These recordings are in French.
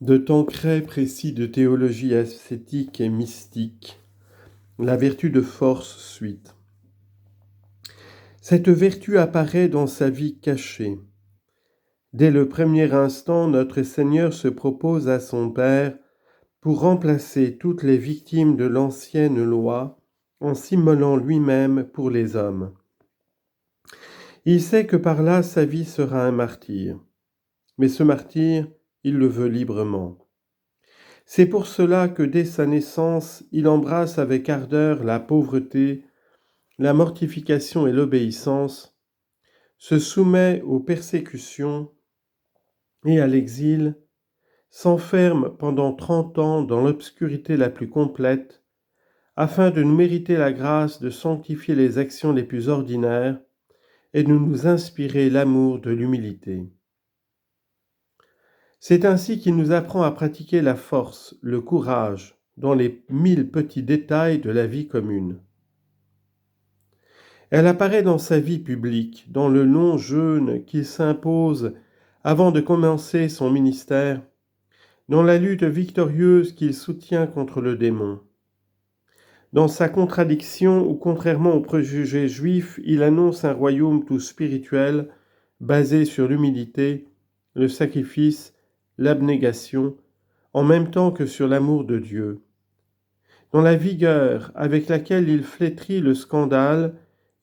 De Tancret précis de théologie ascétique et mystique, la vertu de force suite. Cette vertu apparaît dans sa vie cachée. Dès le premier instant, notre Seigneur se propose à son Père pour remplacer toutes les victimes de l'ancienne loi en s'immolant lui-même pour les hommes. Il sait que par là sa vie sera un martyr, mais ce martyr, il le veut librement. C'est pour cela que dès sa naissance, il embrasse avec ardeur la pauvreté, la mortification et l'obéissance, se soumet aux persécutions et à l'exil, s'enferme pendant 30 ans dans l'obscurité la plus complète, afin de nous mériter la grâce de sanctifier les actions les plus ordinaires et de nous inspirer l'amour de l'humilité. C'est ainsi qu'il nous apprend à pratiquer la force, le courage, dans les 1000 petits détails de la vie commune. Elle apparaît dans sa vie publique, dans le long jeûne qu'il s'impose avant de commencer son ministère, dans la lutte victorieuse qu'il soutient contre le démon, dans sa contradiction où, contrairement aux préjugés juifs, il annonce un royaume tout spirituel, basé sur l'humilité, le sacrifice, l'abnégation, en même temps que sur l'amour de Dieu, dans la vigueur avec laquelle il flétrit le scandale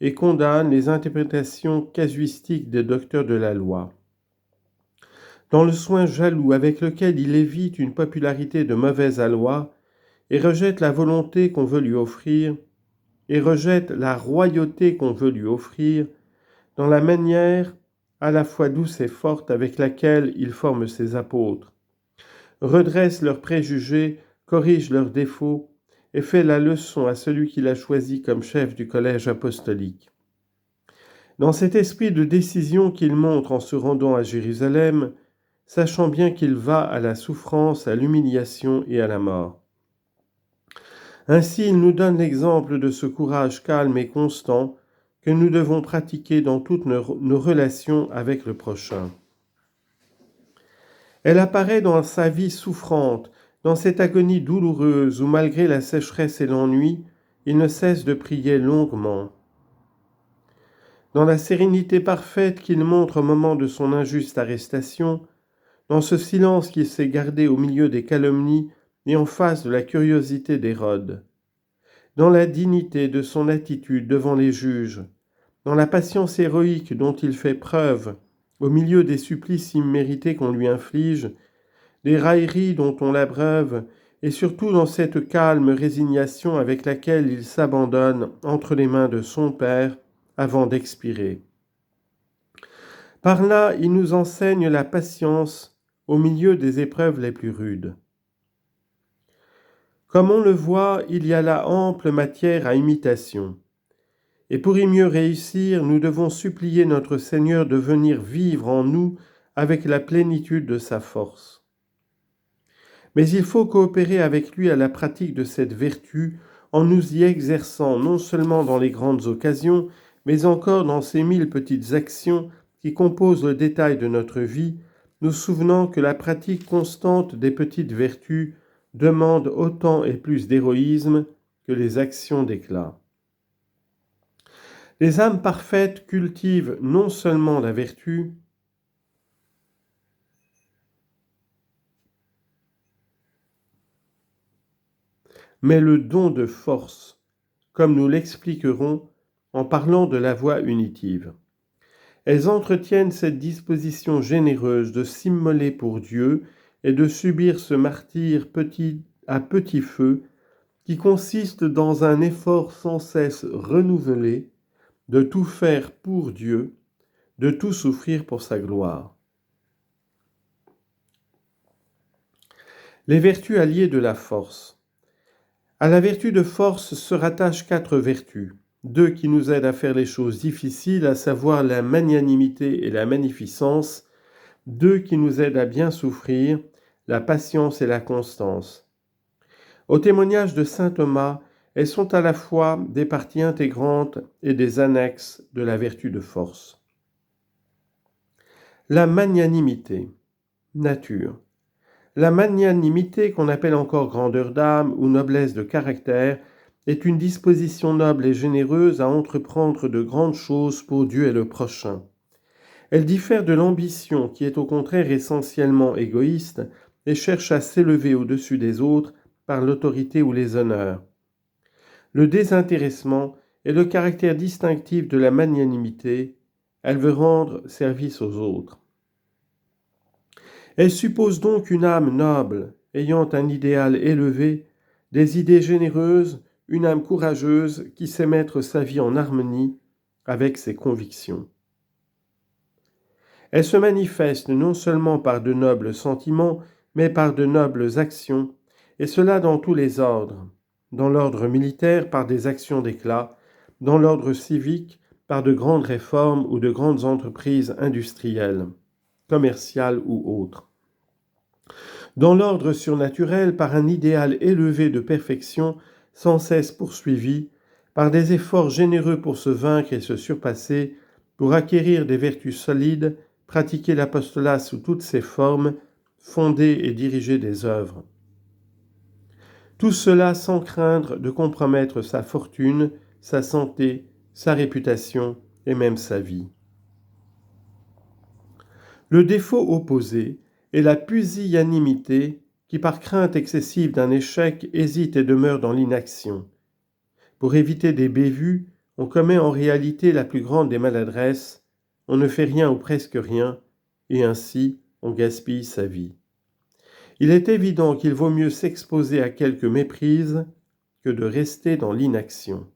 et condamne les interprétations casuistiques des docteurs de la loi, dans le soin jaloux avec lequel il évite une popularité de mauvaise aloi et rejette la volonté qu'on veut lui offrir, et rejette la royauté qu'on veut lui offrir, dans la manière à la fois douce et forte avec laquelle il forme ses apôtres, redresse leurs préjugés, corrige leurs défauts et fait la leçon à celui qu'il a choisi comme chef du collège apostolique. Dans cet esprit de décision qu'il montre en se rendant à Jérusalem, sachant bien qu'il va à la souffrance, à l'humiliation et à la mort. Ainsi, il nous donne l'exemple de ce courage calme et constant que nous devons pratiquer dans toutes nos relations avec le prochain. Elle apparaît dans sa vie souffrante, dans cette agonie douloureuse où, malgré la sécheresse et l'ennui, il ne cesse de prier longuement. Dans la sérénité parfaite qu'il montre au moment de son injuste arrestation, dans ce silence qu'il s'est gardé au milieu des calomnies et en face de la curiosité d'Hérode, dans la dignité de son attitude devant les juges, dans la patience héroïque dont il fait preuve au milieu des supplices immérités qu'on lui inflige, des railleries dont on l'abreuve, et surtout dans cette calme résignation avec laquelle il s'abandonne entre les mains de son Père avant d'expirer. Par là, il nous enseigne la patience au milieu des épreuves les plus rudes. Comme on le voit, il y a là ample matière à imitation. Et pour y mieux réussir, nous devons supplier notre Seigneur de venir vivre en nous avec la plénitude de sa force. Mais il faut coopérer avec lui à la pratique de cette vertu en nous y exerçant non seulement dans les grandes occasions, mais encore dans ces 1000 petites actions qui composent le détail de notre vie, nous souvenant que la pratique constante des petites vertus demande autant et plus d'héroïsme que les actions d'éclat. Les âmes parfaites cultivent non seulement la vertu, mais le don de force, comme nous l'expliquerons en parlant de la voie unitive. Elles entretiennent cette disposition généreuse de s'immoler pour Dieu et de subir ce martyre à petit feu qui consiste dans un effort sans cesse renouvelé de tout faire pour Dieu, de tout souffrir pour sa gloire. Les vertus alliées de la force. À la vertu de force se rattachent 4 vertus. 2 qui nous aident à faire les choses difficiles, à savoir la magnanimité et la magnificence. 2 qui nous aident à bien souffrir, la patience et la constance. Au témoignage de saint Thomas, elles sont à la fois des parties intégrantes et des annexes de la vertu de force. La magnanimité, nature. La magnanimité, qu'on appelle encore grandeur d'âme ou noblesse de caractère, est une disposition noble et généreuse à entreprendre de grandes choses pour Dieu et le prochain. Elle diffère de l'ambition qui est au contraire essentiellement égoïste et cherche à s'élever au-dessus des autres par l'autorité ou les honneurs. Le désintéressement est le caractère distinctif de la magnanimité. Elle veut rendre service aux autres. Elle suppose donc une âme noble, ayant un idéal élevé, des idées généreuses, une âme courageuse qui sait mettre sa vie en harmonie avec ses convictions. Elle se manifeste non seulement par de nobles sentiments, mais par de nobles actions, et cela dans tous les ordres. Dans l'ordre militaire, par des actions d'éclat, dans l'ordre civique, par de grandes réformes ou de grandes entreprises industrielles, commerciales ou autres. Dans l'ordre surnaturel, par un idéal élevé de perfection, sans cesse poursuivi, par des efforts généreux pour se vaincre et se surpasser, pour acquérir des vertus solides, pratiquer l'apostolat sous toutes ses formes, fonder et diriger des œuvres. Tout cela sans craindre de compromettre sa fortune, sa santé, sa réputation et même sa vie. Le défaut opposé est la pusillanimité qui, par crainte excessive d'un échec, hésite et demeure dans l'inaction. Pour éviter des bévues, on commet en réalité la plus grande des maladresses, on ne fait rien ou presque rien, et ainsi on gaspille sa vie. Il est évident qu'il vaut mieux s'exposer à quelque méprise que de rester dans l'inaction.